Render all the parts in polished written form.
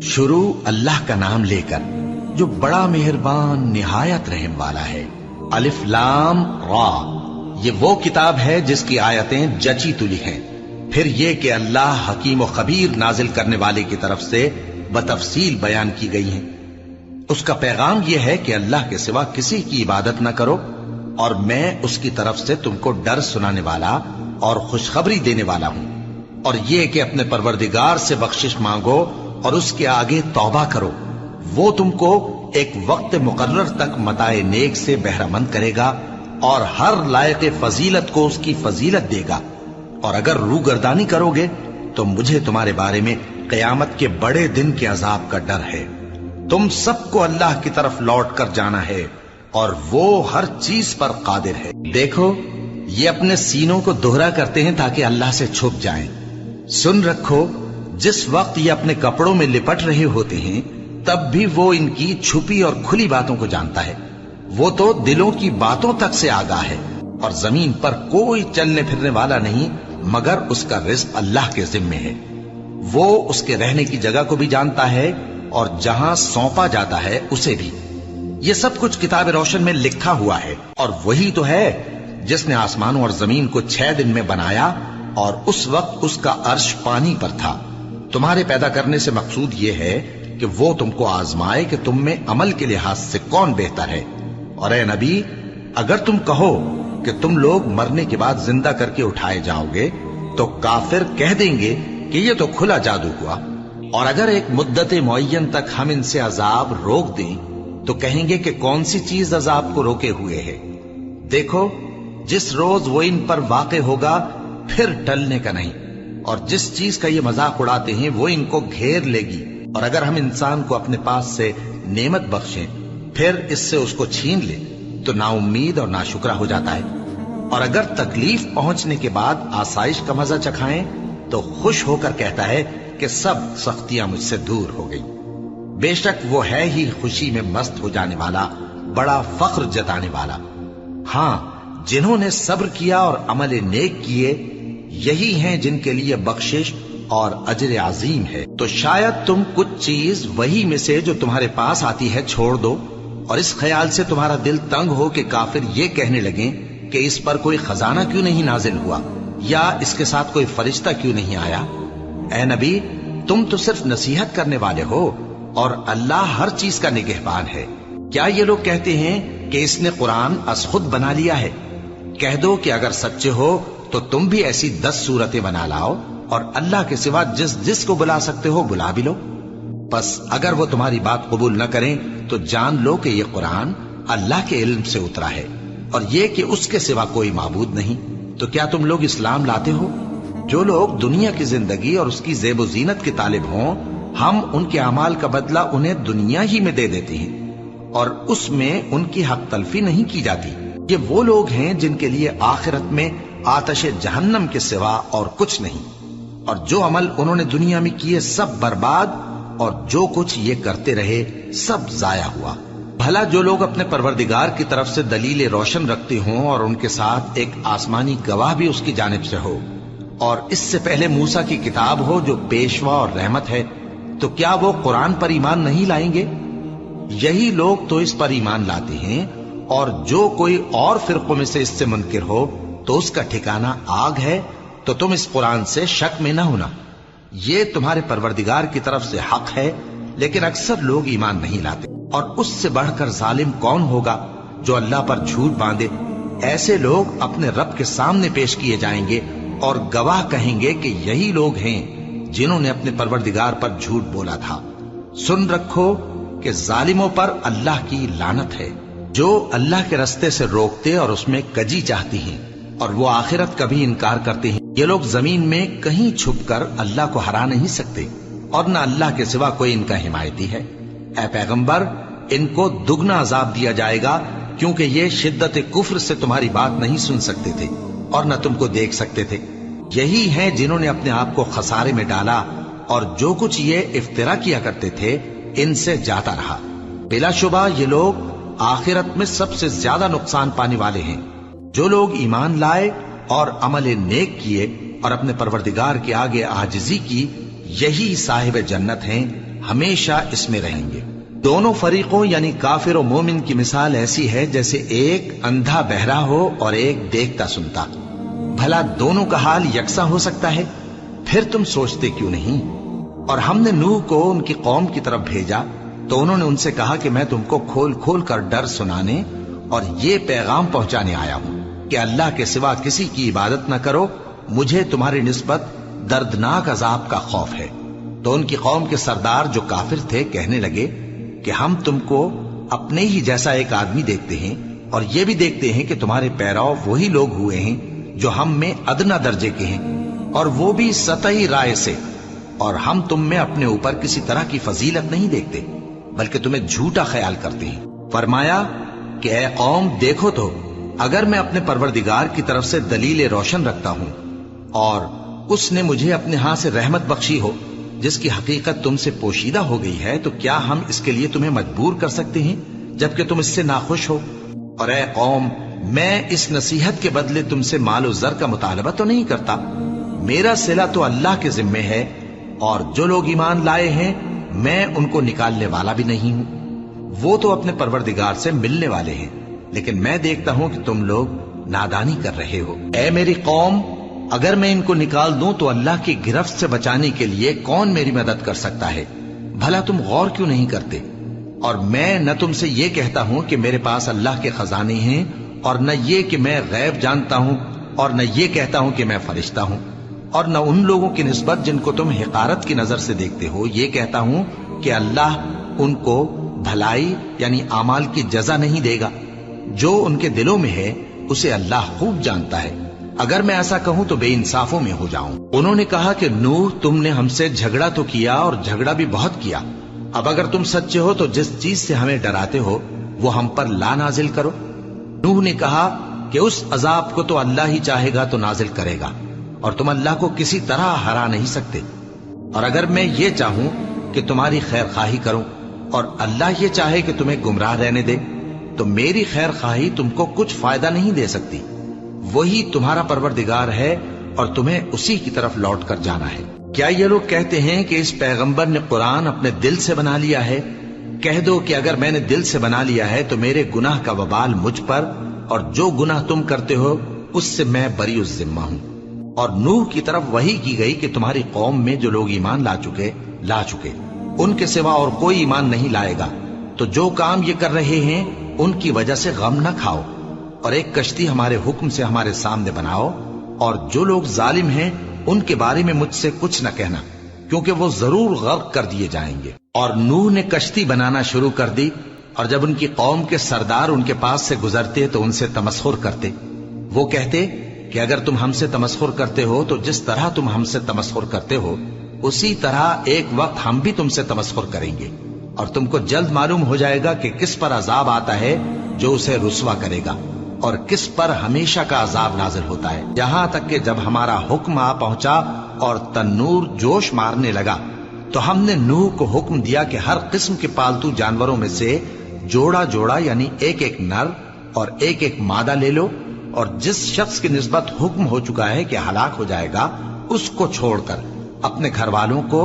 شروع اللہ کا نام لے کر جو بڑا مہربان نہایت رحم والا ہے۔ الف لام را، یہ وہ کتاب ہے جس کی آیتیں جچی تلی ہیں۔ پھر یہ کہ اللہ حکیم و خبیر نازل کرنے والے کی طرف سے بتفصیل بیان کی گئی ہیں۔ اس کا پیغام یہ ہے کہ اللہ کے سوا کسی کی عبادت نہ کرو، اور میں اس کی طرف سے تم کو ڈر سنانے والا اور خوشخبری دینے والا ہوں، اور یہ کہ اپنے پروردگار سے بخشش مانگو اور اس کے آگے توبہ کرو، وہ تم کو ایک وقت مقرر تک متاع نیک سے بہرہ مند کرے گا اور ہر لائق فضیلت کو اس کی فضیلت دے گا، اور اگر روگردانی کرو گے تو مجھے تمہارے بارے میں قیامت کے بڑے دن کے عذاب کا ڈر ہے۔ تم سب کو اللہ کی طرف لوٹ کر جانا ہے اور وہ ہر چیز پر قادر ہے۔ دیکھو، یہ اپنے سینوں کو دوہرا کرتے ہیں تاکہ اللہ سے چھپ جائیں۔ سن رکھو، جس وقت یہ اپنے کپڑوں میں لپٹ رہے ہوتے ہیں تب بھی وہ ان کی چھپی اور کھلی باتوں کو جانتا ہے۔ وہ تو دلوں کی باتوں تک سے آگاہ ہے، اور زمین پر کوئی چلنے پھرنے والا نہیں مگر اس کا رزق اللہ کے ذمے ہے۔ وہ اس کے رہنے کی جگہ کو بھی جانتا ہے اور جہاں سونپا جاتا ہے اسے بھی۔ یہ سب کچھ کتاب روشن میں لکھا ہوا ہے، اور وہی تو ہے جس نے آسمانوں اور زمین کو 6 دن میں بنایا، اور اس وقت اس کا عرش پانی پر تھا۔ تمہارے پیدا کرنے سے مقصود یہ ہے کہ وہ تم کو آزمائے کہ تم میں عمل کے لحاظ سے کون بہتر ہے۔ اور اے نبی، اگر تم کہو کہ تم لوگ مرنے کے بعد زندہ کر کے اٹھائے جاؤ گے تو کافر کہہ دیں گے کہ یہ تو کھلا جادو ہوا، اور اگر ایک مدت معین تک ہم ان سے عذاب روک دیں تو کہیں گے کہ کون سی چیز عذاب کو روکے ہوئے ہے۔ دیکھو، جس روز وہ ان پر واقع ہوگا پھر ٹلنے کا نہیں، اور جس چیز کا یہ مذاق اڑاتے ہیں وہ ان کو گھیر لے گی، اور اگر ہم انسان کو اپنے پاس سے نعمت بخشیں پھر اس سے اس کو چھین لے تو نا امید اور ناشکرا ہو جاتا ہے، اور اگر تکلیف پہنچنے کے بعد آسائش کا مزہ چکھائیں تو خوش ہو کر کہتا ہے کہ سب سختیاں مجھ سے دور ہو گئی۔ بے شک وہ ہے ہی خوشی میں مست ہو جانے والا، بڑا فخر جتانے والا۔ ہاں، جنہوں نے صبر کیا اور عمل نیک کیے، یہی ہیں جن کے لیے بخشش اور اجر عظیم ہے۔ تو شاید تم کچھ چیز وہی میں سے جو تمہارے پاس آتی ہے چھوڑ دو، اور اس خیال سے تمہارا دل تنگ ہو کہ کافر یہ کہنے لگیں کہ اس پر کوئی خزانہ کیوں نہیں نازل ہوا، یا اس کے ساتھ کوئی فرشتہ کیوں نہیں آیا۔ اے نبی، تم تو صرف نصیحت کرنے والے ہو، اور اللہ ہر چیز کا نگہبان ہے۔ کیا یہ لوگ کہتے ہیں کہ اس نے قرآن از خود بنا لیا ہے؟ کہہ دو کہ اگر سچے ہو تو تم بھی ایسی 10 صورتیں بنا لاؤ، اور اللہ کے سوا جس جس کو بلا سکتے ہو بلا بھی لو۔ پس اگر وہ تمہاری بات قبول نہ کریں تو جان لو کہ یہ قرآن اللہ کے علم سے اترا ہے، اور یہ کہ اس کے سوا کوئی معبود نہیں۔ تو کیا تم لوگ اسلام لاتے ہو؟ جو لوگ دنیا کی زندگی اور اس کی زیب و زینت کے طالب ہوں، ہم ان کے اعمال کا بدلہ انہیں دنیا ہی میں دے دیتے ہیں، اور اس میں ان کی حق تلفی نہیں کی جاتی۔ یہ وہ لوگ ہیں جن کے لیے آخرت میں آتش جہنم کے سوا اور کچھ نہیں، اور جو عمل انہوں نے دنیا میں کیے سب برباد، اور جو کچھ یہ کرتے رہے سب ضائع ہوا۔ بھلا جو لوگ اپنے پروردگار کی طرف سے دلیل روشن رکھتے ہوں اور ان کے ساتھ ایک آسمانی گواہ بھی اس کی جانب سے ہو، اور اس سے پہلے موسیٰ کی کتاب ہو جو پیشوا اور رحمت ہے، تو کیا وہ قرآن پر ایمان نہیں لائیں گے؟ یہی لوگ تو اس پر ایمان لاتے ہیں، اور جو کوئی اور فرقوں میں سے اس سے منکر ہو تو اس کا ٹھکانہ آگ ہے۔ تو تم اس قرآن سے شک میں نہ ہونا، یہ تمہارے پروردگار کی طرف سے حق ہے، لیکن اکثر لوگ ایمان نہیں لاتے۔ اور اس سے بڑھ کر ظالم کون ہوگا جو اللہ پر جھوٹ باندھے؟ ایسے لوگ اپنے رب کے سامنے پیش کیے جائیں گے اور گواہ کہیں گے کہ یہی لوگ ہیں جنہوں نے اپنے پروردگار پر جھوٹ بولا تھا۔ سن رکھو کہ ظالموں پر اللہ کی لعنت ہے، جو اللہ کے رستے سے روکتے اور اس میں کجی چاہتی ہیں، اور وہ آخرت کا بھی انکار کرتے ہیں۔ یہ لوگ زمین میں کہیں چھپ کر اللہ کو ہرا نہیں سکتے، اور نہ اللہ کے سوا کوئی ان کا حمایتی ہے۔ اے پیغمبر، ان کو دگنا عذاب دیا جائے گا، کیونکہ یہ شدت کفر سے تمہاری بات نہیں سن سکتے تھے اور نہ تم کو دیکھ سکتے تھے۔ یہی ہیں جنہوں نے اپنے آپ کو خسارے میں ڈالا، اور جو کچھ یہ افترا کیا کرتے تھے ان سے جاتا رہا۔ بلا شبہ یہ لوگ آخرت میں سب سے زیادہ نقصان پانے والے ہیں۔ جو لوگ ایمان لائے اور عمل نیک کیے اور اپنے پروردگار کے آگے عاجزی کی، یہی صاحب جنت ہیں، ہمیشہ اس میں رہیں گے۔ دونوں فریقوں یعنی کافر و مومن کی مثال ایسی ہے جیسے ایک اندھا بہرا ہو اور ایک دیکھتا سنتا۔ بھلا دونوں کا حال یکساں ہو سکتا ہے؟ پھر تم سوچتے کیوں نہیں؟ اور ہم نے نوح کو ان کی قوم کی طرف بھیجا تو انہوں نے ان سے کہا کہ میں تم کو کھول کھول کر ڈر سنانے اور یہ پیغام پہنچانے آیا ہوں کہ اللہ کے سوا کسی کی عبادت نہ کرو، مجھے تمہاری نسبت دردناک عذاب کا خوف ہے۔ تو ان کی قوم کے سردار جو کافر تھے کہنے لگے کہ ہم تم کو اپنے ہی جیسا ایک آدمی دیکھتے ہیں اور یہ بھی دیکھتے ہیں کہ تمہارے پیراؤ وہی لوگ ہوئے ہیں جو ہم میں ادنا درجے کے ہیں، اور وہ بھی سطحی رائے سے، اور ہم تم میں اپنے اوپر کسی طرح کی فضیلت نہیں دیکھتے بلکہ تمہیں جھوٹا خیال کرتے ہیں۔ فرمایا کہ اے قوم دیکھو تو، اگر میں اپنے پروردگار کی طرف سے دلیل روشن رکھتا ہوں اور اس نے مجھے اپنے ہاں سے رحمت بخشی ہو جس کی حقیقت تم سے پوشیدہ ہو گئی ہے، تو کیا ہم اس کے لیے تمہیں مجبور کر سکتے ہیں جبکہ تم اس سے ناخوش ہو؟ اور اے قوم، میں اس نصیحت کے بدلے تم سے مال و زر کا مطالبہ تو نہیں کرتا، میرا صلہ تو اللہ کے ذمے ہے، اور جو لوگ ایمان لائے ہیں میں ان کو نکالنے والا بھی نہیں ہوں، وہ تو اپنے پروردگار سے ملنے والے ہیں، لیکن میں دیکھتا ہوں کہ تم لوگ نادانی کر رہے ہو۔ اے میری قوم، اگر میں ان کو نکال دوں تو اللہ کی گرفت سے بچانے کے لیے کون میری مدد کر سکتا ہے؟ بھلا تم غور کیوں نہیں کرتے؟ اور میں نہ تم سے یہ کہتا ہوں کہ میرے پاس اللہ کے خزانے ہیں، اور نہ یہ کہ میں غیب جانتا ہوں، اور نہ یہ کہتا ہوں کہ میں فرشتہ ہوں، اور نہ ان لوگوں کی نسبت جن کو تم حقارت کی نظر سے دیکھتے ہو یہ کہتا ہوں کہ اللہ ان کو بھلائی یعنی اعمال کی جزا نہیں دے گا۔ جو ان کے دلوں میں ہے اسے اللہ خوب جانتا ہے، اگر میں ایسا کہوں تو بے انصافوں میں ہو جاؤں۔ انہوں نے کہا کہ نوح، تم نے ہم سے جھگڑا تو کیا اور جھگڑا بھی بہت کیا، اب اگر تم سچے ہو تو جس چیز سے ہمیں ڈراتے ہو وہ ہم پر لا نازل کرو۔ نوح نے کہا کہ اس عذاب کو تو اللہ ہی چاہے گا تو نازل کرے گا، اور تم اللہ کو کسی طرح ہرا نہیں سکتے، اور اگر میں یہ چاہوں کہ تمہاری خیر خواہی کروں اور اللہ یہ چاہے کہ تمہیں گمراہ رہنے دے تو میری خیر خواہی تم کو کچھ فائدہ نہیں دے سکتی، وہی تمہارا پروردگار ہے اور تمہیں اسی کی طرف لوٹ کر جانا ہے۔ کیا یہ لوگ کہتے ہیں کہ اس پیغمبر نے قرآن اپنے دل سے بنا لیا ہے؟ کہہ دو کہ اگر میں نے دل سے بنا لیا ہے تو میرے گناہ کا وبال مجھ پر، اور جو گناہ تم کرتے ہو اس سے میں بری الذمہ ہوں۔ اور نوح کی طرف وحی کی گئی کہ تمہاری قوم میں جو لوگ ایمان لا چکے ان کے سوا اور کوئی ایمان نہیں لائے گا، تو جو کام یہ کر رہے ہیں ان کی وجہ سے غم نہ کھاؤ، اور ایک کشتی ہمارے حکم سے ہمارے سامنے بناؤ، اور جو لوگ ظالم ہیں ان کے بارے میں مجھ سے کچھ نہ کہنا، کیونکہ وہ ضرور غرق کر دیے جائیں گے۔ اور نوح نے کشتی بنانا شروع کر دی، اور جب ان کی قوم کے سردار ان کے پاس سے گزرتے تو ان سے تمسخر کرتے۔ وہ کہتے کہ اگر تم ہم سے تمسخر کرتے ہو تو جس طرح تم ہم سے تمسخر کرتے ہو اسی طرح ایک وقت ہم بھی تم سے تمسخر کریں گے، اور تم کو جلد معلوم ہو جائے گا کہ کس پر عذاب آتا ہے جو اسے رسوا کرے گا، اور کس پر ہمیشہ کا عذاب نازل ہوتا ہے، یہاں تک کہ جب ہمارا حکم آ پہنچا اور تنور جوش مارنے لگا تو ہم نے نوح کو حکم دیا کہ ہر قسم کے پالتو جانوروں میں سے جوڑا جوڑا یعنی ایک ایک نر اور ایک ایک مادہ لے لو، اور جس شخص کی نسبت حکم ہو چکا ہے کہ ہلاک ہو جائے گا اس کو چھوڑ کر اپنے گھر والوں کو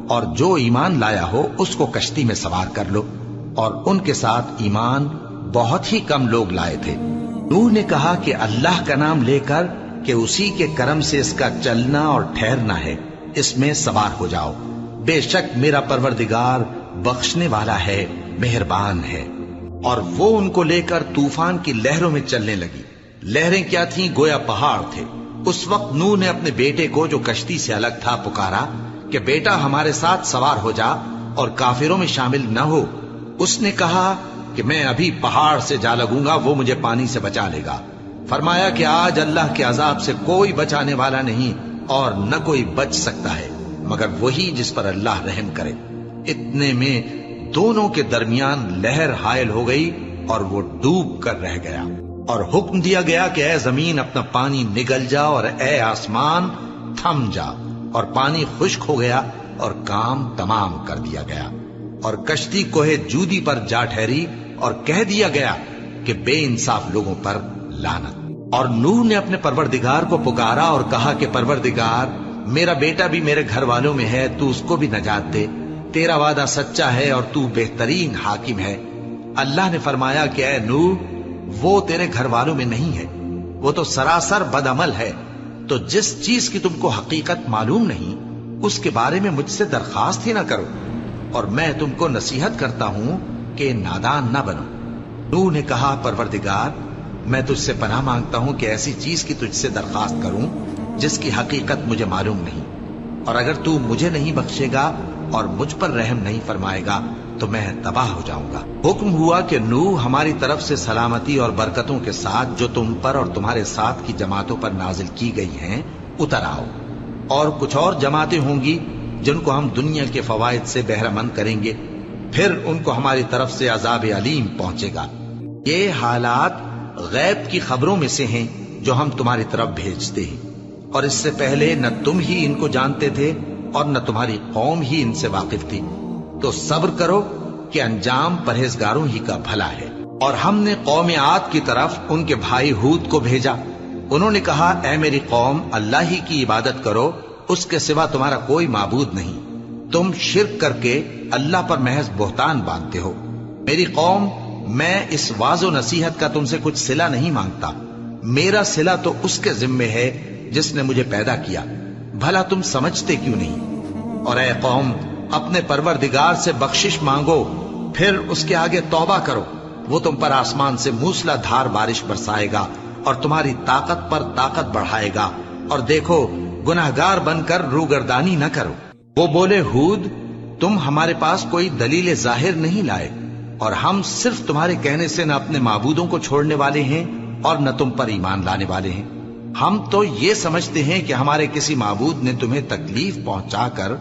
اور جو ایمان لایا ہو اس کو کشتی میں سوار کر لو، اور ان کے ساتھ ایمان بہت ہی کم لوگ لائے تھے۔ نوح نے کہا کہ اللہ کا نام لے کر کہ اسی کے کرم سے اس کا چلنا اور ٹھہرنا ہے، اس میں سوار ہو جاؤ، بے شک میرا پروردگار بخشنے والا ہے، مہربان ہے۔ اور وہ ان کو لے کر طوفان کی لہروں میں چلنے لگی۔ لہریں کیا تھیں؟ گویا پہاڑ تھے۔ اس وقت نوح نے اپنے بیٹے کو جو کشتی سے الگ تھا پکارا کہ بیٹا ہمارے ساتھ سوار ہو جا اور کافروں میں شامل نہ ہو۔ اس نے کہا کہ میں ابھی پہاڑ سے جا لگوں گا، وہ مجھے پانی سے بچا لے گا۔ فرمایا کہ آج اللہ کے عذاب سے کوئی بچانے والا نہیں اور نہ کوئی بچ سکتا ہے مگر وہی جس پر اللہ رحم کرے۔ اتنے میں دونوں کے درمیان لہر حائل ہو گئی اور وہ ڈوب کر رہ گیا، اور حکم دیا گیا کہ اے زمین اپنا پانی نگل جا اور اے آسمان تھم جا، اور پانی خشک ہو گیا اور کام تمام کر دیا گیا، اور کشتی کوہ جودی پر جا ٹھہری، اور کہہ دیا گیا کہ بے انصاف لوگوں پر لعنت۔ اور نوح نے اپنے پروردگار کو پکارا اور کہا کہ پروردگار، میرا بیٹا بھی میرے گھر والوں میں ہے، تو اس کو بھی نجات دے، تیرا وعدہ سچا ہے اور تو بہترین حاکم ہے۔ اللہ نے فرمایا کہ اے نوح، وہ تیرے گھر والوں میں نہیں ہے، وہ تو سراسر بدعمل ہے، تو جس چیز کی تم کو حقیقت معلوم نہیں اس کے بارے میں مجھ سے درخواست ہی نہ کرو، اور میں تم کو نصیحت کرتا ہوں کہ نادان نہ بنو۔ نوح نے کہا پروردگار، میں تجھ سے پناہ مانگتا ہوں کہ ایسی چیز کی تجھ سے درخواست کروں جس کی حقیقت مجھے معلوم نہیں، اور اگر تو مجھے نہیں بخشے گا اور مجھ پر رحم نہیں فرمائے گا تو میں تباہ ہو جاؤں گا۔ حکم ہوا کہ نوح ہماری طرف سے سلامتی اور برکتوں کے ساتھ جو تم پر اور تمہارے ساتھ کی جماعتوں پر نازل کی گئی ہیں اتر آؤ، اور کچھ اور جماعتیں ہوں گی جن کو ہم دنیا کے فوائد سے بہرہ مند کریں گے، پھر ان کو ہماری طرف سے عذاب علیم پہنچے گا۔ یہ حالات غیب کی خبروں میں سے ہیں جو ہم تمہاری طرف بھیجتے ہیں، اور اس سے پہلے نہ تم ہی ان کو جانتے تھے اور نہ تمہاری قوم ہی ان سے واقف تھی، تو صبر کرو کہ انجام پرہیزگاروں ہی کا بھلا ہے۔ اور ہم نے قوم عاد کی طرف ان کے بھائی ہود کو بھیجا، انہوں نے کہا اے میری قوم، اللہ ہی کی عبادت کرو، اس کے سوا تمہارا کوئی معبود نہیں، تم شرک کر کے اللہ پر محض بہتان باندھتے ہو۔ میری قوم، میں اس واعظ و نصیحت کا تم سے کچھ صلہ نہیں مانگتا، میرا صلہ تو اس کے ذمے ہے جس نے مجھے پیدا کیا، بھلا تم سمجھتے کیوں نہیں؟ اور اے قوم، اپنے پروردگار سے بخشش مانگو، پھر اس کے آگے توبہ کرو، وہ تم پر آسمان سے موسلا دھار بارش برسائے گا اور تمہاری طاقت پر طاقت بڑھائے گا، اور دیکھو گناہگار بن کر روگردانی نہ کرو۔ وہ بولے ہود، تم ہمارے پاس کوئی دلیل ظاہر نہیں لائے، اور ہم صرف تمہارے کہنے سے نہ اپنے معبودوں کو چھوڑنے والے ہیں اور نہ تم پر ایمان لانے والے ہیں۔ ہم تو یہ سمجھتے ہیں کہ ہمارے کسی معبود نے تمہیں تکلیف پہنچا کر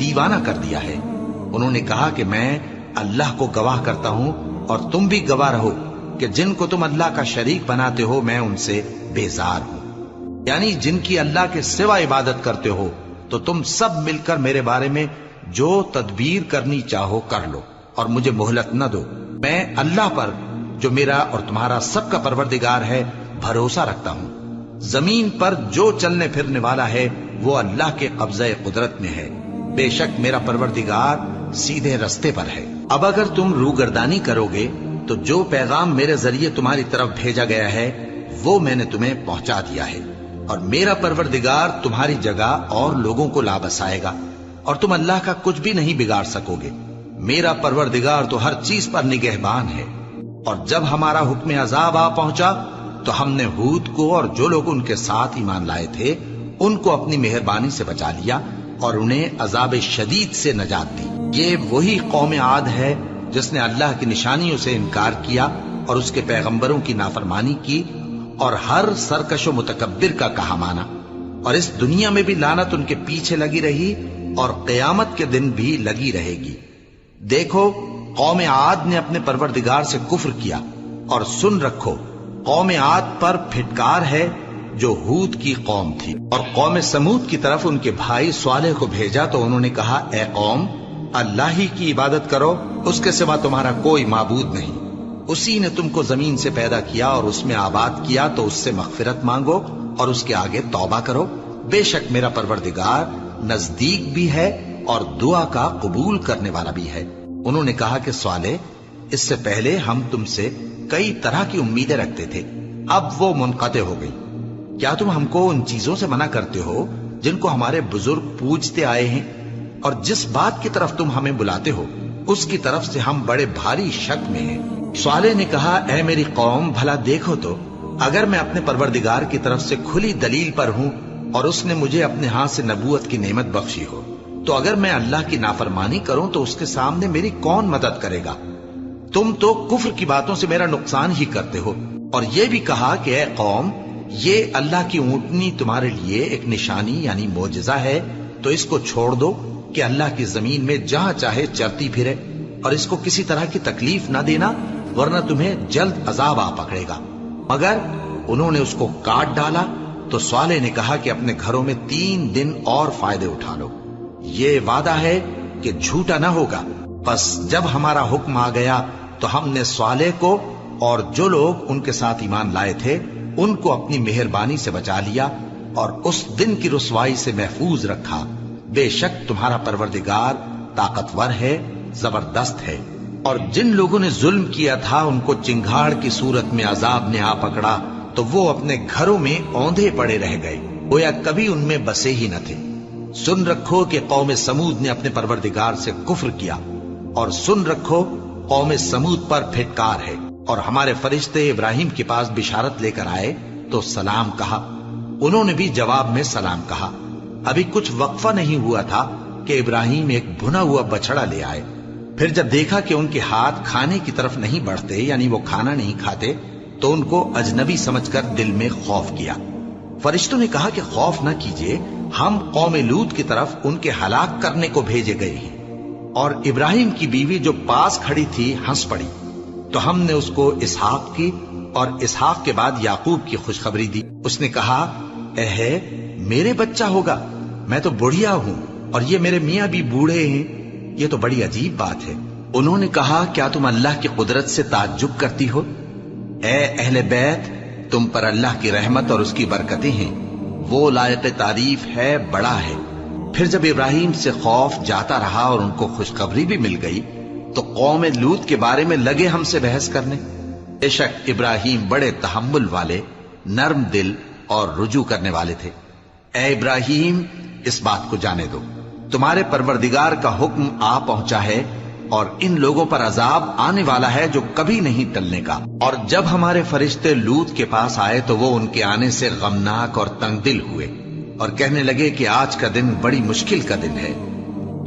دیوانہ کر دیا ہے۔ انہوں نے کہا کہ میں اللہ کو گواہ کرتا ہوں اور تم بھی گواہ رہو کہ جن کو تم اللہ کا شریک بناتے ہو میں ان سے بیزار ہوں، یعنی جن کی اللہ کے سوا عبادت کرتے ہو، تو تم سب مل کر میرے بارے میں جو تدبیر کرنی چاہو کر لو اور مجھے مہلت نہ دو۔ میں اللہ پر جو میرا اور تمہارا سب کا پروردگار ہے بھروسہ رکھتا ہوں۔ زمین پر جو چلنے پھرنے والا ہے وہ اللہ کے قبضہ قدرت میں ہے، بے شک میرا پروردگار سیدھے رستے پر ہے۔ اب اگر تم روگردانی کرو گے تو جو پیغام میرے ذریعے تمہاری طرف بھیجا گیا ہے وہ میں نے تمہیں پہنچا دیا ہے، اور میرا پروردگار تمہاری جگہ اور لوگوں کو لا بسائے گا، اور تم اللہ کا کچھ بھی نہیں بگاڑ سکو گے۔ میرا پروردگار تو ہر چیز پر نگہبان ہے۔ اور جب ہمارا حکم عذاب آ پہنچا تو ہم نے ہود کو اور جو لوگ ان کے ساتھ ایمان لائے تھے ان کو اپنی مہربانی سے بچا لیا اور انہیں عذاب شدید سے نجات دی۔ یہ وہی قوم عاد ہے جس نے اللہ کی نشانیوں سے انکار کیا اور اس کے پیغمبروں کی نافرمانی کی اور ہر سرکش و متکبر کا کہا مانا، اور اس دنیا میں بھی لعنت ان کے پیچھے لگی رہی اور قیامت کے دن بھی لگی رہے گی۔ دیکھو قوم عاد نے اپنے پروردگار سے کفر کیا، اور سن رکھو قوم عاد پر پھٹکار ہے جو ہود کی قوم تھی۔ اور قوم سمود کی طرف ان کے بھائی صالح کو بھیجا تو انہوں نے کہا اے قوم، اللہ ہی کی عبادت کرو، اس کے سوا تمہارا کوئی معبود نہیں، اسی نے تم کو زمین سے پیدا کیا اور اس میں آباد کیا، تو اس سے مغفرت مانگو اور اس کے آگے توبہ کرو، بے شک میرا پروردگار نزدیک بھی ہے اور دعا کا قبول کرنے والا بھی ہے۔ انہوں نے کہا کہ صالح، اس سے پہلے ہم تم سے کئی طرح کی امیدیں رکھتے تھے، اب وہ منقطع ہو گئی۔ کیا تم ہم کو ان چیزوں سے منع کرتے ہو جن کو ہمارے بزرگ پوجتے آئے ہیں؟ اور جس بات کی طرف تم ہمیں بلاتے ہو اس کی طرف سے ہم بڑے بھاری شک میں ہیں۔ صالح نے کہا اے میری قوم، بھلا دیکھو تو اگر میں اپنے پروردگار کی طرف سے کھلی دلیل پر ہوں اور اس نے مجھے اپنے ہاتھ سے نبوت کی نعمت بخشی ہو، تو اگر میں اللہ کی نافرمانی کروں تو اس کے سامنے میری کون مدد کرے گا؟ تم تو کفر کی باتوں سے میرا نقصان ہی کرتے ہو۔ اور یہ بھی کہا کہ اے قوم، یہ اللہ کی اونٹنی تمہارے لیے ایک نشانی یعنی معجزہ ہے، تو اس کو چھوڑ دو کہ اللہ کی زمین میں جہاں چاہے چلتی پھرے، اور اس کو کسی طرح کی تکلیف نہ دینا، ورنہ تمہیں جلد عذاب آ پکڑے گا۔ مگر انہوں نے اس کو کاٹ ڈالا تو صالح نے کہا کہ اپنے گھروں میں 3 دن اور فائدے اٹھا لو، یہ وعدہ ہے کہ جھوٹا نہ ہوگا۔ پس جب ہمارا حکم آ گیا تو ہم نے صالح کو اور جو لوگ ان کے ساتھ ایمان لائے تھے ان کو اپنی مہربانی سے بچا لیا اور اس دن کی رسوائی سے محفوظ رکھا۔ بے شک تمہارا پروردگار طاقتور ہے، زبردست ہے۔ اور جن لوگوں نے ظلم کیا تھا ان کو چنگھاڑ کی صورت میں عذاب نے آ پکڑا تو وہ اپنے گھروں میں اوندھے پڑے رہ گئے، گویا کبھی ان میں بسے ہی نہ تھے۔ سن رکھو کہ قوم سمود نے اپنے پروردگار سے کفر کیا، اور سن رکھو قوم سمود پر پھٹکار ہے۔ اور ہمارے فرشتے ابراہیم کے پاس بشارت لے کر آئے تو سلام کہا، انہوں نے بھی جواب میں سلام کہا۔ ابھی کچھ وقفہ نہیں ہوا تھا کہ ابراہیم ایک بھنا ہوا بچڑا لے آئے۔ پھر جب دیکھا کہ ان کے ہاتھ کھانے کی طرف نہیں بڑھتے، یعنی وہ کھانا نہیں کھاتے، تو ان کو اجنبی سمجھ کر دل میں خوف کیا۔ فرشتوں نے کہا کہ خوف نہ کیجیے، ہم قوم لوط کی طرف ان کے ہلاک کرنے کو بھیجے گئے ہیں۔ اور ابراہیم کی بیوی جو پاس کھڑی تھی ہنس پڑی، تو ہم نے اس کو اسحاق کی اور اسحاق کے بعد یعقوب کی خوشخبری دی۔ اس نے کہا، اے میرے بچہ ہوگا، میں تو بڑھیا ہوں اور یہ میرے میاں بھی بوڑھے ہیں، یہ تو بڑی عجیب بات ہے۔ انہوں نے کہا، کیا تم اللہ کی قدرت سے تعجب کرتی ہو؟ اے اہل بیت، تم پر اللہ کی رحمت اور اس کی برکتیں ہیں، وہ لائق تعریف ہے، بڑا ہے۔ پھر جب ابراہیم سے خوف جاتا رہا اور ان کو خوشخبری بھی مل گئی تو قوم لوط کے بارے میں لگے ہم سے بحث کرنے۔ بے شک ابراہیم بڑے تحمل والے، نرم دل اور رجوع کرنے والے تھے۔ اے ابراہیم، اس بات کو جانے دو، تمہارے پروردگار کا حکم آ پہنچا ہے اور ان لوگوں پر عذاب آنے والا ہے جو کبھی نہیں ٹلنے کا۔ اور جب ہمارے فرشتے لوط کے پاس آئے تو وہ ان کے آنے سے غمناک اور تنگ دل ہوئے اور کہنے لگے کہ آج کا دن بڑی مشکل کا دن ہے۔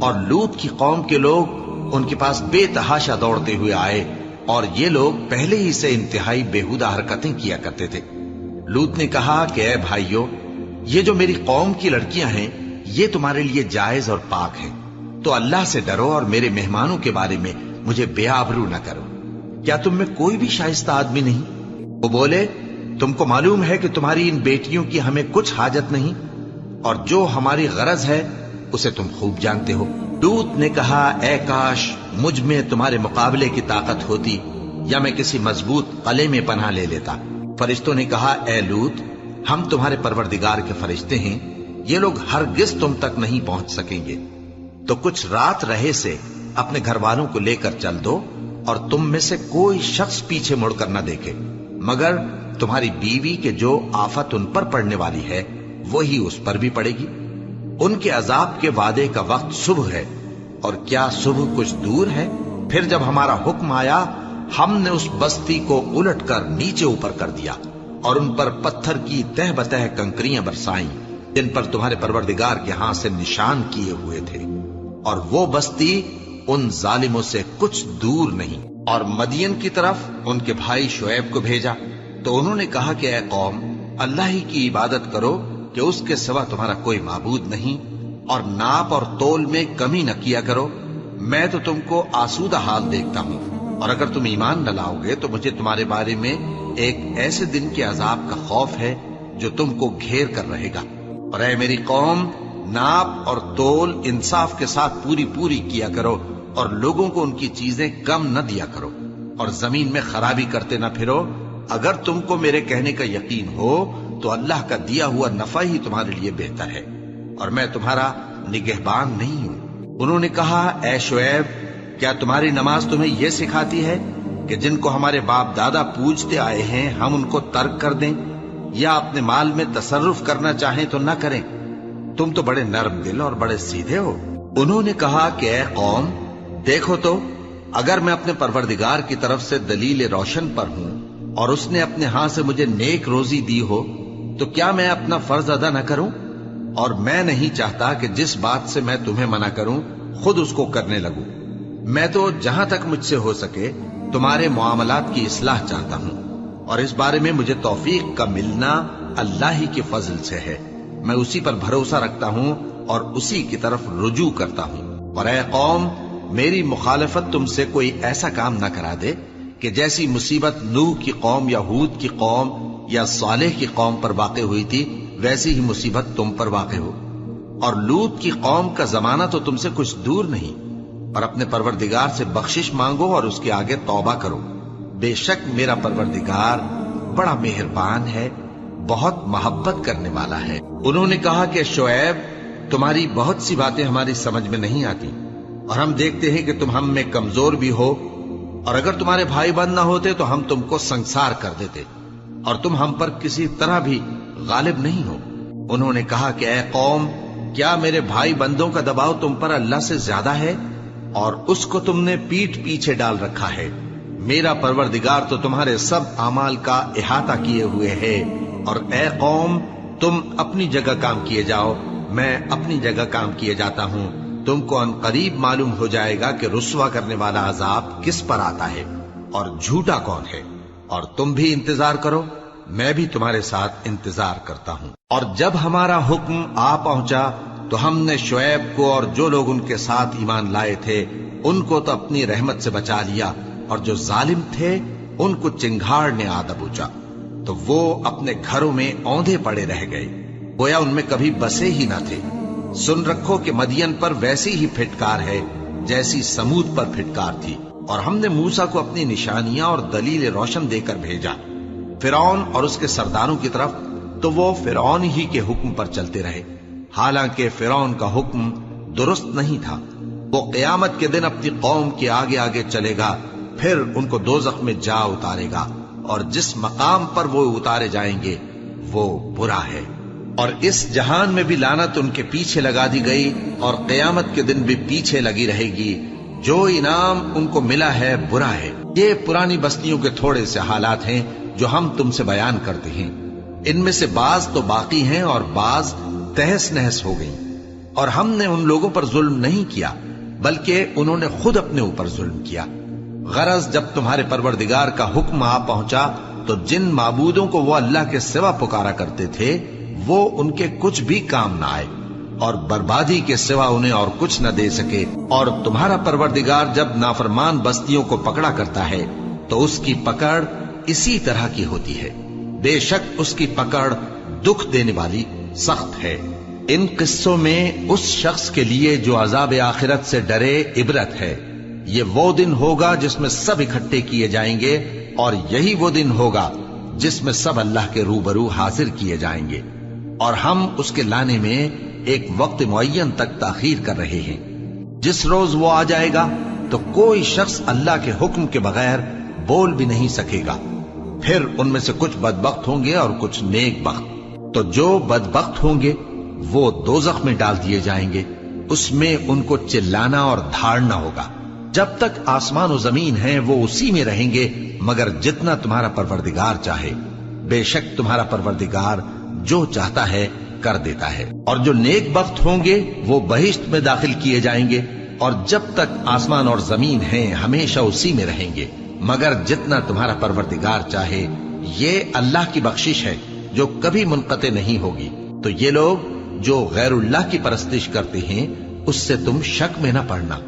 اور لوط کی قوم کے لوگ ان کے پاس بے تحاشا دوڑتے ہوئے آئے، اور یہ لوگ پہلے ہی سے انتہائی بےہودہ حرکتیں کیا کرتے تھے۔ لوط نے کہا کہ اے بھائیو، یہ جو میری قوم کی لڑکیاں ہیں یہ تمہارے لیے جائز اور پاک ہیں، تو اللہ سے ڈرو اور میرے مہمانوں کے بارے میں مجھے بے آبرو نہ کرو۔ کیا تم میں کوئی بھی شائستہ آدمی نہیں؟ وہ بولے، تم کو معلوم ہے کہ تمہاری ان بیٹیوں کی ہمیں کچھ حاجت نہیں، اور جو ہماری غرض ہے اسے تم خوب جانتے ہو۔ لوط نے کہا، اے کاش مجھ میں تمہارے مقابلے کی طاقت ہوتی، یا میں کسی مضبوط قلعے میں پناہ لے لیتا۔ فرشتوں نے کہا، اے لوط، ہم تمہارے پروردگار کے فرشتے ہیں، یہ لوگ ہرگز تم تک نہیں پہنچ سکیں گے، تو کچھ رات رہے سے اپنے گھر والوں کو لے کر چل دو، اور تم میں سے کوئی شخص پیچھے مڑ کر نہ دیکھے، مگر تمہاری بیوی کے جو آفت ان پر پڑنے والی ہے وہی اس پر بھی پڑے گی۔ ان کے عذاب کے وعدے کا وقت صبح ہے، اور کیا صبح کچھ دور ہے؟ پھر جب ہمارا حکم آیا ہم نے اس بستی کو الٹ کر نیچے اوپر کر دیا، اور ان پر پتھر کی تہ بتہ کنکریاں برسائیں جن پر تمہارے پروردگار کے ہاں سے نشان کیے ہوئے تھے، اور وہ بستی ان ظالموں سے کچھ دور نہیں۔ اور مدین کی طرف ان کے بھائی شعیب کو بھیجا تو انہوں نے کہا کہ اے قوم، اللہ ہی کی عبادت کرو کہ اس کے سوا تمہارا کوئی معبود نہیں، اور ناپ اور تول میں کمی نہ کیا کرو، میں تو تم کو آسودہ حال دیکھتا ہوں، اور اگر تم ایمان نہ لاؤ گے تو مجھے تمہارے بارے میں ایک ایسے دن کے عذاب کا خوف ہے جو تم کو گھیر کر رہے گا۔ اور اے میری قوم، ناپ اور تول انصاف کے ساتھ پوری کیا کرو، اور لوگوں کو ان کی چیزیں کم نہ دیا کرو، اور زمین میں خرابی کرتے نہ پھرو۔ اگر تم کو میرے کہنے کا یقین ہو تو اللہ کا دیا ہوا نفع ہی تمہارے لیے بہتر ہے، اور میں تمہارا نگہبان نہیں ہوں۔ انہوں نے کہا، اے شعیب، کیا تمہاری نماز تمہیں یہ سکھاتی ہے کہ جن کو ہمارے باپ دادا پوجتے آئے ہیں ہم ان کو ترک کر دیں، یا اپنے مال میں تصرف کرنا چاہیں تو نہ کریں؟ تم تو بڑے نرم دل اور بڑے سیدھے ہو۔ انہوں نے کہا کہ اے قوم، دیکھو تو، اگر میں اپنے پروردگار کی طرف سے دلیل روشن پر ہوں اور اس نے اپنے ہاں سے مجھے نیک روزی دی ہو تو کیا میں اپنا فرض ادا نہ کروں؟ اور میں نہیں چاہتا کہ جس بات سے میں تمہیں منع کروں خود اس کو کرنے لگوں۔ میں تو جہاں تک مجھ سے ہو سکے تمہارے معاملات کی اصلاح چاہتا ہوں، اور اس بارے میں مجھے توفیق کا ملنا اللہ ہی کے فضل سے ہے۔ میں اسی پر بھروسہ رکھتا ہوں اور اسی کی طرف رجوع کرتا ہوں۔ اور اے قوم، میری مخالفت تم سے کوئی ایسا کام نہ کرا دے کہ جیسی مصیبت نوح کی قوم یا ہود کی قوم یا صالح کی قوم پر واقع ہوئی تھی ویسی ہی مصیبت تم پر واقع ہو۔ اور لوط کی قوم کا زمانہ تو تم سے کچھ دور نہیں، اور اپنے پروردگار سے بخشش مانگو اور اس کے آگے توبہ کرو، بے شک میرا پروردگار بڑا مہربان ہے، بہت محبت کرنے والا ہے۔ انہوں نے کہا کہ شعیب، تمہاری بہت سی باتیں ہماری سمجھ میں نہیں آتی، اور ہم دیکھتے ہیں کہ تم ہم میں کمزور بھی ہو، اور اگر تمہارے بھائی بند نہ ہوتے تو ہم تم کو سنسار کر دیتے، اور تم ہم پر کسی طرح بھی غالب نہیں ہو۔ انہوں نے کہا کہ اے قوم، کیا میرے بھائی بندوں کا دباؤ تم پر اللہ سے زیادہ ہے، اور اس کو تم نے پیٹھ پیچھے ڈال رکھا ہے؟ میرا پروردگار تو تمہارے سب اعمال کا احاطہ کیے ہوئے ہے۔ اور اے قوم، تم اپنی جگہ کام کیے جاؤ، میں اپنی جگہ کام کیے جاتا ہوں۔ تم کو ان قریب معلوم ہو جائے گا کہ رسوا کرنے والا عذاب کس پر آتا ہے اور جھوٹا کون ہے، اور تم بھی انتظار کرو، میں بھی تمہارے ساتھ انتظار کرتا ہوں۔ اور جب ہمارا حکم آ پہنچا تو ہم نے شعیب کو اور جو لوگ ان کے ساتھ ایمان لائے تھے ان کو تو اپنی رحمت سے بچا لیا، اور جو ظالم تھے ان کو چنگھاڑ نے آ دبوچا، تو وہ اپنے گھروں میں اوندھے پڑے رہ گئے، گویا ان میں کبھی بسے ہی نہ تھے۔ سن رکھو کہ مدین پر ویسی ہی پھٹکار ہے جیسی سمود پر پھٹکار تھی، اور ہم نے موسیٰ کو اپنی نشانیاں اور دلیل روشن دے کر بھیجا فرعون اور اس کے سرداروں کی طرف، تو وہ فرعون ہی کے حکم پر چلتے رہے، حالانکہ فرعون کا حکم درست نہیں تھا۔ وہ قیامت کے دن اپنی قوم کے آگے آگے چلے گا، پھر ان کو دوزخ میں جا اتارے گا، اور جس مقام پر وہ اتارے جائیں گے وہ برا ہے۔ اور اس جہان میں بھی لعنت ان کے پیچھے لگا دی گئی، اور قیامت کے دن بھی پیچھے لگی رہے گی۔ جو انعام ان کو ملا ہے برا ہے۔ یہ پرانی بستیوں کے تھوڑے سے حالات ہیں جو ہم تم سے بیان کرتے ہیں، ان میں سے بعض تو باقی ہیں اور بعض تہس نہس ہو گئیں۔ اور ہم نے ان لوگوں پر ظلم نہیں کیا بلکہ انہوں نے خود اپنے اوپر ظلم کیا۔ غرض جب تمہارے پروردگار کا حکم آ پہنچا تو جن معبودوں کو وہ اللہ کے سوا پکارا کرتے تھے وہ ان کے کچھ بھی کام نہ آئے، اور بربادی کے سوا انہیں اور کچھ نہ دے سکے۔ اور تمہارا پروردگار جب نافرمان بستیوں کو پکڑا کرتا ہے تو اس کی پکڑ اسی طرح کی ہوتی ہے، بے شک اس کی پکڑ دکھ دینے والی سخت ہے۔ ان قصوں میں اس شخص کے لیے جو عذاب آخرت سے ڈرے عبرت ہے۔ یہ وہ دن ہوگا جس میں سب اکٹھے کیے جائیں گے، اور یہی وہ دن ہوگا جس میں سب اللہ کے روبرو حاضر کیے جائیں گے، اور ہم اس کے لانے میں ایک وقت معین تک تاخیر کر رہے ہیں۔ جس روز وہ آ جائے گا تو کوئی شخص اللہ کے حکم کے بغیر بول بھی نہیں سکے گا۔ پھر ان میں سے کچھ بدبخت ہوں گے اور کچھ نیک بخت۔ تو جو بدبخت ہوں گے وہ دوزخ میں ڈال دیے جائیں گے، اس میں ان کو چلانا اور دھاڑنا ہوگا۔ جب تک آسمان و زمین ہیں وہ اسی میں رہیں گے مگر جتنا تمہارا پروردگار چاہے۔ بے شک تمہارا پروردگار جو چاہتا ہے کر دیتا ہے۔ اور جو نیک بخت ہوں گے وہ بہشت میں داخل کیے جائیں گے، اور جب تک آسمان اور زمین ہیں ہمیشہ اسی میں رہیں گے مگر جتنا تمہارا پروردگار چاہے۔ یہ اللہ کی بخشش ہے جو کبھی منقطع نہیں ہوگی۔ تو یہ لوگ جو غیر اللہ کی پرستش کرتے ہیں اس سے تم شک میں نہ پڑنا۔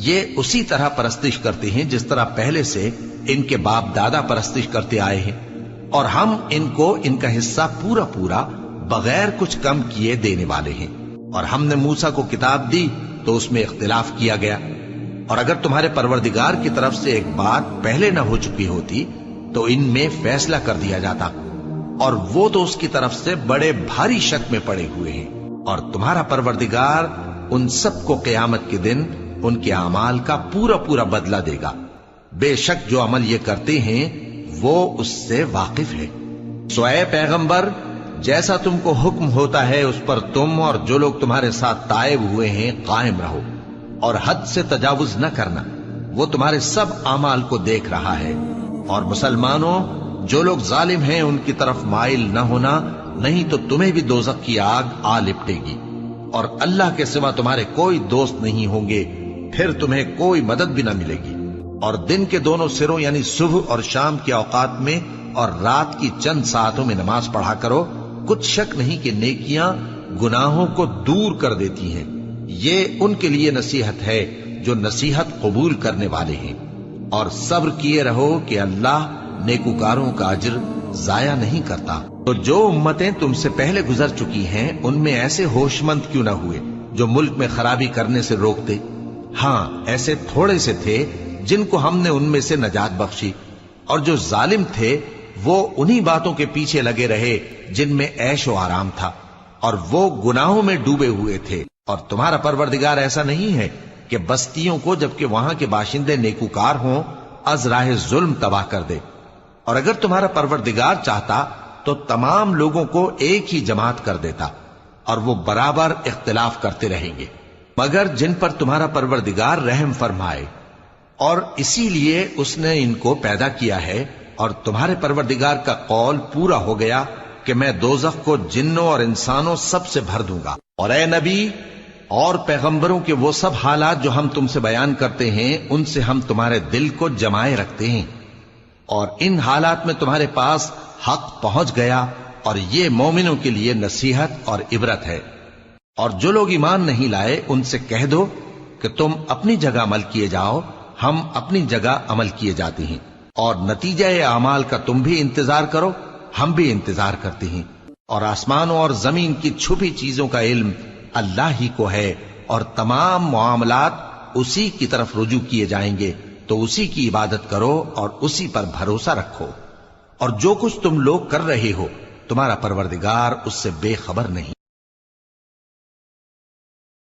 یہ اسی طرح پرستش کرتے ہیں جس طرح پہلے سے ان کے باپ دادا پرستش کرتے آئے ہیں، اور ہم ان کو ان کا حصہ پورا پورا بغیر کچھ کم کیے دینے والے ہیں۔ اور ہم نے موسیٰ کو کتاب دی تو اس میں اختلاف کیا گیا، اور اگر تمہارے پروردگار کی طرف سے ایک بات پہلے نہ ہو چکی ہوتی تو ان میں فیصلہ کر دیا جاتا، اور وہ تو اس کی طرف سے بڑے بھاری شک میں پڑے ہوئے ہیں۔ اور تمہارا پروردگار ان سب کو قیامت کے دن ان کے اعمال کا پورا پورا بدلہ دے گا۔ بے شک جو عمل یہ کرتے ہیں وہ اس سے واقف ہے۔ سو اے پیغمبر، جیسا تم کو حکم ہوتا ہے اس پر تم اور جو لوگ تمہارے ساتھ تائب ہوئے ہیں قائم رہو، اور حد سے تجاوز نہ کرنا، وہ تمہارے سب اعمال کو دیکھ رہا ہے۔ اور مسلمانوں، جو لوگ ظالم ہیں ان کی طرف مائل نہ ہونا، نہیں تو تمہیں بھی دوزخ کی آگ آ لپٹے گی، اور اللہ کے سوا تمہارے کوئی دوست نہیں ہوں گے، پھر تمہیں کوئی مدد بھی نہ ملے گی۔ اور دن کے دونوں سروں یعنی صبح اور شام کے اوقات میں اور رات کی چند ساعتوں میں نماز پڑھا کرو، کچھ شک نہیں کہ نیکیاں گناہوں کو دور کر دیتی ہیں۔ یہ ان کے لیے نصیحت ہے جو نصیحت قبول کرنے والے ہیں۔ اور صبر کیے رہو کہ اللہ نیکوکاروں کا اجر ضائع نہیں کرتا۔ تو جو امتیں تم سے پہلے گزر چکی ہیں ان میں ایسے ہوش مند کیوں نہ ہوئے جو ملک میں خرابی کرنے سے روکتے؟ ہاں، ایسے تھوڑے سے تھے جن کو ہم نے ان میں سے نجات بخشی، اور جو ظالم تھے وہ انہی باتوں کے پیچھے لگے رہے جن میں عیش و آرام تھا، اور وہ گناہوں میں ڈوبے ہوئے تھے۔ اور تمہارا پروردگار ایسا نہیں ہے کہ بستیوں کو جبکہ وہاں کے باشندے نیکوکار ہوں از راہ ظلم تباہ کر دے، اور اگر تمہارا پروردگار چاہتا تو تمام لوگوں کو ایک ہی جماعت کر دیتا، اور وہ برابر اختلاف کرتے رہیں گے، مگر جن پر تمہارا پروردگار رحم فرمائے، اور اسی لیے اس نے ان کو پیدا کیا ہے، اور تمہارے پروردگار کا قول پورا ہو گیا کہ میں دوزخ کو جنوں اور انسانوں سب سے بھر دوں گا۔ اور اے نبی اور پیغمبروں کے وہ سب حالات جو ہم تم سے بیان کرتے ہیں، ان سے ہم تمہارے دل کو جمائے رکھتے ہیں، اور ان حالات میں تمہارے پاس حق پہنچ گیا، اور یہ مومنوں کے لیے نصیحت اور عبرت ہے۔ اور جو لوگ ایمان نہیں لائے ان سے کہہ دو کہ تم اپنی جگہ عمل کیے جاؤ، ہم اپنی جگہ عمل کیے جاتے ہیں، اور نتیجہ اعمال کا تم بھی انتظار کرو، ہم بھی انتظار کرتے ہیں، اور آسمانوں اور زمین کی چھپی چیزوں کا علم اللہ ہی کو ہے، اور تمام معاملات اسی کی طرف رجوع کیے جائیں گے، تو اسی کی عبادت کرو اور اسی پر بھروسہ رکھو، اور جو کچھ تم لوگ کر رہے ہو تمہارا پروردگار اس سے بے خبر نہیں۔